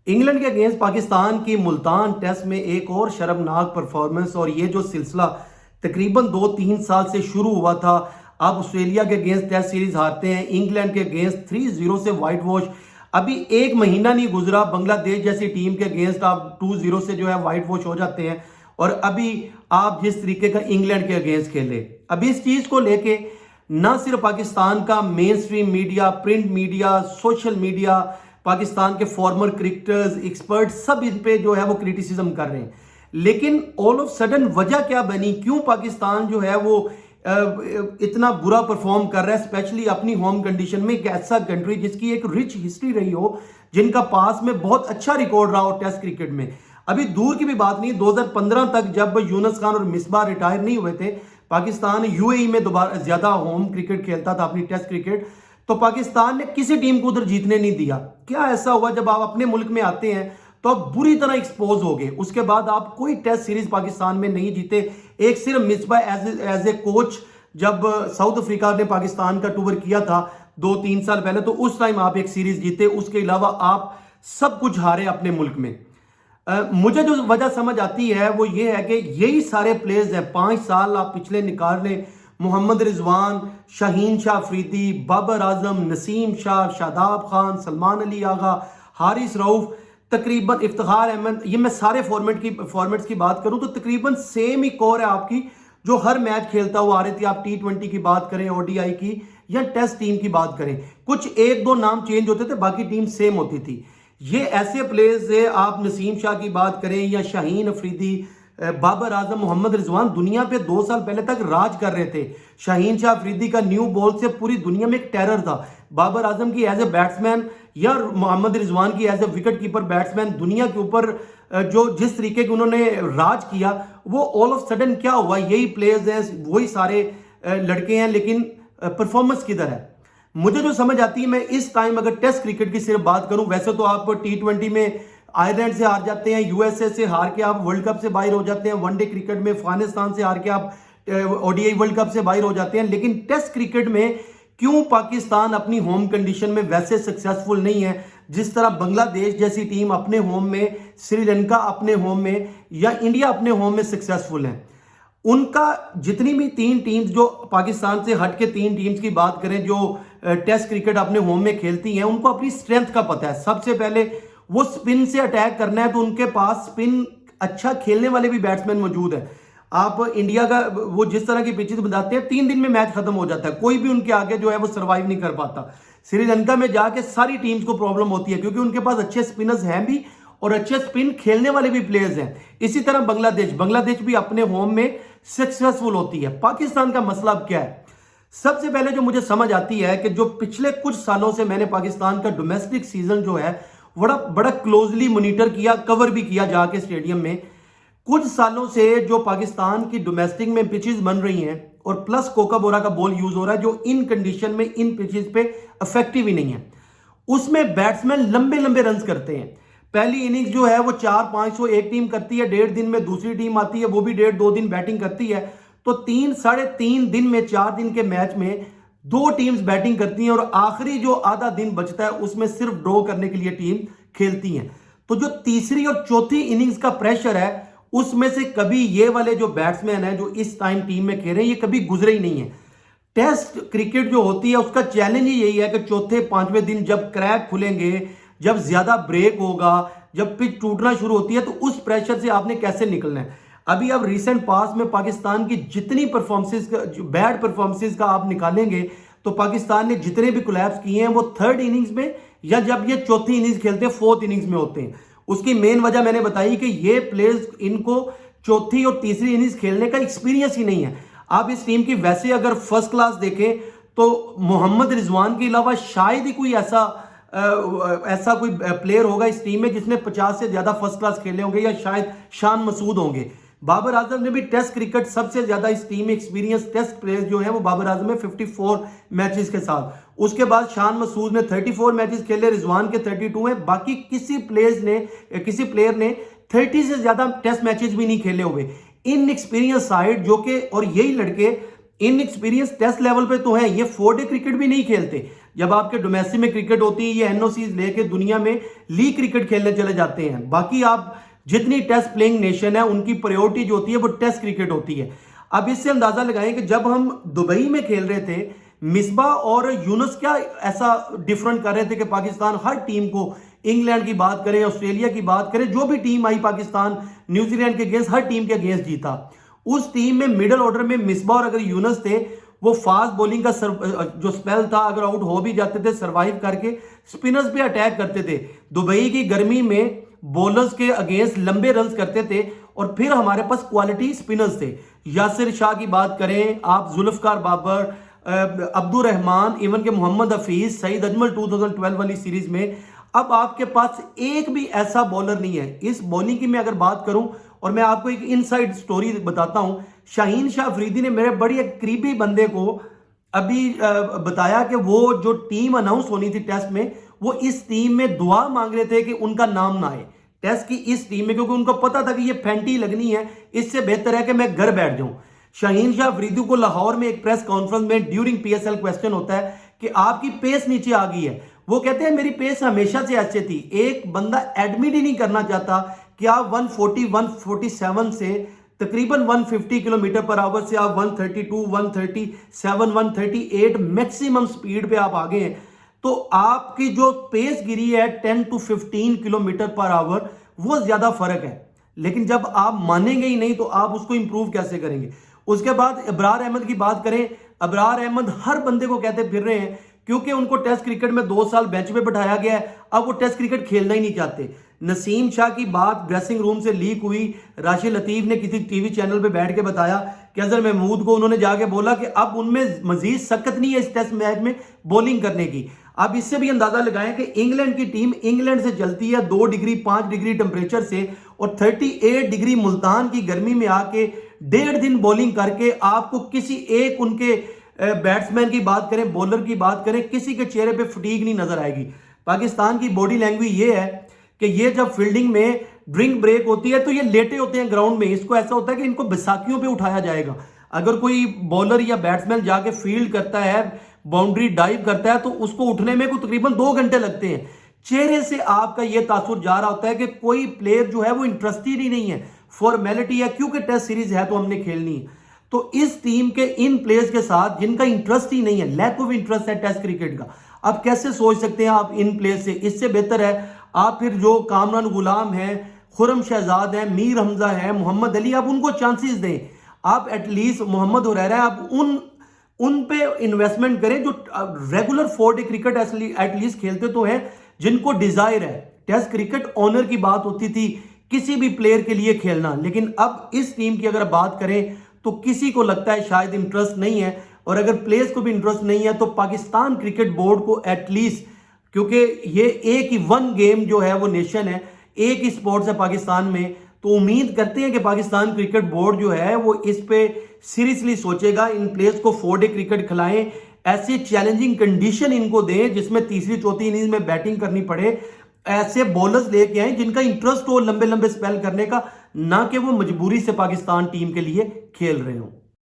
England के against Pakistan की Multan test में एक और शर्मनाक परफॉर्मेंस, और ये जो सिलसिला तकरीबन 2-3 साल से शुरू हुआ था। अब ऑस्ट्रेलिया के अगेंस्ट टेस्ट सीरीज हारते हैं, इंग्लैंड के अगेंस्ट 3-0 से वाइट वॉश। अभी एक महीना नहीं गुजरा, बांग्लादेश जैसी टीम के अगेंस्ट आप 2-0 से जो है वाइट वॉश हो जाते हैं। और अभी आप जिस तरीके का इंग्लैंड के अगेंस्ट खेले, अभी इस चीज को लेके ना सिर्फ पाकिस्तान का main stream media, print media, social media, Pakistan के फॉर्मर क्रिकेटर्स, एक्सपर्ट सब इन पे जो है वो क्रिटिसिज्म कर रहे हैं। लेकिन ऑल ऑफ सडन वजह क्या बनी, क्यों पाकिस्तान जो है वो इतना बुरा परफॉर्म कर रहा है, स्पेशली अपनी होम कंडीशन में। एक ऐसा कंट्री जिसकी एक रिच हिस्ट्री रही हो, जिनका पास में बहुत अच्छा रिकॉर्ड रहा हो टेस्ट क्रिकेट में। अभी दूर की भी बात नहीं, 2015 तक जब यूनुस खान और मिसबाह रिटायर नहीं हुए थे, पाकिस्तान यूएई में दोबारा ज्यादा होम क्रिकेट खेलता था, अपनी टेस्ट क्रिकेट। तो पाकिस्तान ने किसी टीम को उधर जीतने नहीं दिया। क्या ऐसा हुआ, जब आप अपने मुल्क में आते हैं तो आप बुरी तरह एक्सपोज हो गए, उसके बाद आप कोई टेस्ट सीरीज पाकिस्तान में नहीं जीते। एक सिर्फ मिसबाह एज ए कोच जब साउथ अफ्रीका ने पाकिस्तान का टूर किया था 2-3 साल पहले, तो उस टाइम आप एक सीरीज जीते, उसके अलावा आप सब कुछ हारे अपने मुल्क में। मुझे जो वजह समझ आती है वो ये है कि यही सारे प्लेयर्स हैं। 5 साल आप पिछले निकाल लें, मोहम्मद रिजवान, शाहीन शाह अफरीदी, बाबर आजम, नसीम शाह, शादाब खान, सलमान अली आगा, हारिस रऊफ, तकरीबन इफ्तिखार अहमद, ये मैं सारे फॉर्मेट्स की बात करूं तो तकरीबन सेम ही कोर है आपकी, जो हर मैच खेलता हुआ आ रही थी। आप T20 की बात करें, ओडीआई की या टेस्ट टीम की बात करें, कुछ 1-2 नाम चेंज होते थे, बाकी टीम सेम होती थी। ये ऐसे प्लेयर्स है, आप नसीम शाह की बात करें या शाहीन अफरीदी, बाबर आजम, मोहम्मद रिजवान, दुनिया पे 2 साल पहले तक राज कर रहे थे। शाहीन शाह अफरीदी का न्यू बॉल से पूरी दुनिया में एक टेरर था। बाबर आजम की एज ए बैट्समैन या मोहम्मद रिजवान की as a wicketkeeper batsman, दुनिया के ऊपर जो जिस तरीके के उन्होंने राज किया, वो ऑल ऑफ सडन क्या हुआ, यही प्लेयर्स हैं, वही सारे लड़के हैं, लेकिन परफॉर्मेंस किधर है। मुझे जो समझ आती है, मैं इस टाइम अगर टेस्ट क्रिकेट की सिर्फ बात करूं, वैसे तो आप T20 में आयरलैंड से हार जाते हैं, यूएसए से हार के आप वर्ल्ड कप से बाहर हो जाते हैं, वनडे क्रिकेट में अफगानिस्तान से हार के आप ओडीआई वर्ल्ड कप से बाहर हो जाते हैं, लेकिन टेस्ट क्रिकेट में क्यों पाकिस्तान अपनी होम कंडीशन में वैसे सक्सेसफुल नहीं है जिस तरह बांग्लादेश जैसी टीम अपने होम में, श्रीलंका अपने होम में या इंडिया अपने होम में सक्सेसफुल है। उनका जितनी भी 3 टीम्स जो पाकिस्तान से हट के 3 टीम्स की बात करें जो टेस्ट क्रिकेट अपने होम में खेलती हैं, उनको अपनी स्ट्रेंथ का पता है। सबसे पहले वो स्पिन से अटैक करना है, तो उनके पास स्पिन अच्छा खेलने वाले भी बैट्समैन मौजूद है। आप इंडिया का वो जिस तरह की पिचेस बताते हैं, 3 दिन में मैच खत्म हो जाता है, कोई भी उनके आगे जो है वो सर्वाइव नहीं कर पाता। श्रीलंका में जाके सारी टीम्स को प्रॉब्लम होती है, क्योंकि उनके पास अच्छे स्पिनर्स हैं भी और अच्छे स्पिन खेलने वाले भी प्लेयर्स हैं। इसी तरह बांग्लादेश भी अपने होम में सक्सेसफुल होती है। पाकिस्तान का मसला अब क्या है? सबसे पहले जो मुझे समझ आती है कि जो पिछले कुछ सालों से मैंने पाकिस्तान का डोमेस्टिक सीजन जो है बड़ा क्लोजली मॉनिटर किया, कवर भी किया जाके स्टेडियम में। कुछ सालों से जो पाकिस्तान की डोमेस्टिक में पिचेस बन रही हैं और प्लस कोका बोरा का बॉल यूज हो रहा है, जो इन कंडीशन में इन पिचेस पे इफेक्टिव ही नहीं है। उसमें बैट्समैन लंबे लंबे रन करते हैं। पहली इनिंग्स जो है वो 400-500 एक टीम करती है, 1.5 दिन में दूसरी टीम आती है, वो भी 1.5-2 दिन बैटिंग करती है। तो 3-3.5 दिन में, 4 दिन के मैच में 2 टीम्स बैटिंग करती हैं, और आखिरी जो आधा दिन बचता है उसमें सिर्फ ड्रॉ करने के लिए टीम खेलती हैं। तो जो तीसरी और चौथी इनिंग्स का प्रेशर है, उसमें से कभी ये वाले जो बैट्समैन हैं जो इस टाइम टीम में खेल रहे हैं, ये कभी गुजरे ही नहीं है। टेस्ट क्रिकेट जो होती है उसका चैलेंज ही यही है कि चौथे 5वें दिन जब क्रैक खुलेंगे, जब ज्यादा ब्रेक होगा, जब पिच टूटना शुरू होती है, तो उस प्रेशर से आपने कैसे निकलना है। अभी अब रिसेंट पास में पाकिस्तान की जितनी परफॉर्मेंसेस, बैड परफॉर्मेंसेस का आप निकालेंगे, तो पाकिस्तान ने जितने भी कोलैप्स किए हैं वो 3rd इनिंग्स में या जब ये चौथी इनिंग्स खेलते हैं, 4th इनिंग्स में होते हैं। उसकी मेन वजह मैंने बताई कि ये प्लेयर्स, इनको चौथी और तीसरी इनिंग्स खेलने का एक्सपीरियंस ही नहीं है। आप इस टीम की वैसे अगर फर्स्ट क्लास देखें तो मोहम्मद रिजवान के अलावा शायद ही कोई ऐसा कोई प्लेयर होगा इस टीम में जिसने 50 से ज्यादा फर्स्ट क्लास खेले होंगे, या शायद शान मसूद होंगे। बाबर आजम ने भी टेस्ट क्रिकेट सबसे ज्यादा इस टीम में एक्सपीरियंस टेस्ट प्लेयर जो है वो बाबर आजम में 54 मैचेस के साथ। उसके बाद शान मसूद ने 34 मैचेस खेले, रिजवान के 32 हैं। बाकी किसी प्लेयर ने 30 से ज्यादा टेस्ट मैचेस भी नहीं खेले हुए। इन एक्सपीरियंस साइड जो कि, और यही लड़के इनएक्सपीरियंस टेस्ट लेवल पे तो है, ये 4 डे क्रिकेट भी नहीं खेलते। जब आपके डोमेस्टिक में क्रिकेट होती है ये एनओसीज लेके दुनिया में लीग क्रिकेट खेलने चले जाते हैं। बाकी आप जितनी टेस्ट प्लेइंग नेशन है उनकी प्रायोरिटी जो होती है वो टेस्ट क्रिकेट होती है। अब इससे अंदाजा लगाएं कि जब हम दुबई में खेल रहे थे, मिसबा और यूनुस क्या ऐसा डिफरेंट कर रहे थे कि पाकिस्तान हर टीम को, इंग्लैंड की बात करें, ऑस्ट्रेलिया की बात करें, जो भी टीम आई पाकिस्तान न्यूजीलैंड के अगेंस्ट हर टीम के अगेंस्ट जीता। उस टीम में मिडिल ऑर्डर में मिसबा और अगर यूनुस थे, वो फास्ट बॉलिंग का जो स्पेल था, अगर आउट हो भी जाते थे सर्वाइव करके स्पिनर्स पे अटैक करते थे। दुबई की गर्मी में बॉलर्स के अगेंस्ट लंबे रन्स करते थे और फिर हमारे पास क्वालिटी स्पिनर्स थे। यासिर शाह की बात करें आप, जुल्फकार बाबर, अब्दुल रहमान, इवन के मोहम्मद हफीज, सईद अजमल 2012 वाली सीरीज में। अब आपके पास एक भी ऐसा बॉलर नहीं है। इस बॉलिंग की मैं अगर बात करूं और मैं आपको एक इनसाइड स्टोरी बताता हूं, शाहीन शाह अफरीदी ने मेरे बड़ी एक करीबी बंदे को अभी बताया कि वो जो टीम अनाउंस होनी थी टेस्ट में, वो इस टीम में दुआ मांग रहे थे कि उनका नाम ना आए टेस्ट की इस टीम में, क्योंकि उनको पता था कि ये फैंटी लगनी है, इससे बेहतर है कि मैं घर बैठ जाऊं। शाहीन शाह अफरीदी को लाहौर में एक प्रेस कॉन्फ्रेंस में ड्यूरिंग पीएसएल क्वेश्चन होता है कि आपकी पेस नीचे आ गई है। वो कहते हैं मेरी पेस हमेशा से अच्छी थी। एक बंदा एडमिट ही नहीं करना चाहता कि आप 140 147 से तकरीबन 150 किलोमीटर पर आवर से आप 132 137 138 मैक्सिमम स्पीड पे आप आगे हैं, तो आपकी जो पेस गिरी है 10 to 15 किलोमीटर पर आवर, वो ज्यादा फर्क है। लेकिन जब आप मानेंगे ही नहीं तो आप उसको इंप्रूव कैसे करेंगे। उसके बाद अबरार अहमद की बात करें, अबरार अहमद हर बंदे को कहते फिर रहे हैं क्योंकि उनको टेस्ट क्रिकेट में 2 साल बेंच पे बैठाया गया है, अब वो टेस्ट क्रिकेट खेलना ही नहीं चाहते। नसीम शाह की बात ड्रेसिंग रूम से लीक हुई, राशिद लतीफ ने किसी टीवी चैनल पे बैठ के बताया कि अजहर महमूद को उन्होंने जाके बोला कि अब उनमें मजीद सख्त नहीं है इस टेस्ट मैच में बॉलिंग करने की। अब इससे भी अंदाजा लगाएं कि इंग्लैंड की टीम इंग्लैंड से चलती है 2 डिग्री 5 डिग्री टेम्परेचर से और 38 डिग्री मुल्तान की गर्मी में आके 1.5 दिन बॉलिंग करके आपको किसी एक उनके बैट्समैन की बात करें, बॉलर की बात करें, किसी के चेहरे पे फटीग नहीं नजर आएगी। पाकिस्तान की बॉडी लैंग्वेज ये है कि ये जब फील्डिंग में ड्रिंक ब्रेक होती है तो ये लेटे होते हैं ग्राउंड में। इसको ऐसा होता है कि इनको बैसाखियों पे उठाया जाएगा। अगर कोई बॉलर या बैट्समैन जाके फील्ड करता है, बाउंड्री डाइव करता है, तो उसको उठने में को तकरीबन 2 घंटे लगते हैं। चेहरे से आपका ये तासुर जा रहा होता है कि कोई प्लेयर जो है वो इंटरेस्टेड ही नहीं है, फॉर्मेलिटी है, क्योंकि टेस्ट सीरीज है तो हमने खेलनी है। तो इस टीम के इन प्लेयर्स के साथ जिनका इंटरेस्ट ही नहीं है, लैक ऑफ इंटरेस्ट है टेस्ट क्रिकेट का, आप कैसे सोच सकते हैं आप इन प्लेयर्स से। इससे बेहतर है आप फिर जो कामरान गुलाम है, खुरम शहजाद है, मीर हमजा है, मोहम्मद अली, आप उनको चांसेस दें। आप एटलीस्ट मोहम्मद हुरैरा, आप उन पे इन्वेस्टमेंट करें जो रेगुलर 4 डे क्रिकेट एटलीस्ट खेलते तो हैं, जिनको डिजायर है। टेस्ट क्रिकेट ऑनर की बात होती थी किसी भी प्लेयर के लिए खेलना, लेकिन अब इस टीम की अगर बात करें तो किसी को लगता है शायद इंटरेस्ट नहीं है। और अगर प्लेयर्स को भी इंटरेस्ट नहीं है तो पाकिस्तान क्रिकेट बोर्ड को एटलीस्ट, क्योंकि ये एक ही वन गेम जो है वो नेशन है, एक ही स्पोर्ट्स है पाकिस्तान में, तो उम्मीद करते हैं कि पाकिस्तान क्रिकेट बोर्ड जो है वो इस पे सीरियसली सोचेगा। इन प्लेयर्स को 4 डे क्रिकेट खिलाएं, ऐसी चैलेंजिंग कंडीशन इनको दें जिसमें तीसरी चौथी इनिंग्स में बैटिंग करनी पड़े, ऐसे बॉलर्स लेके आए जिनका इंटरेस्ट हो लंबे लंबे स्पेल करने का, ना कि वो मजबूरी से पाकिस्तान टीम के लिए खेल रहे हो।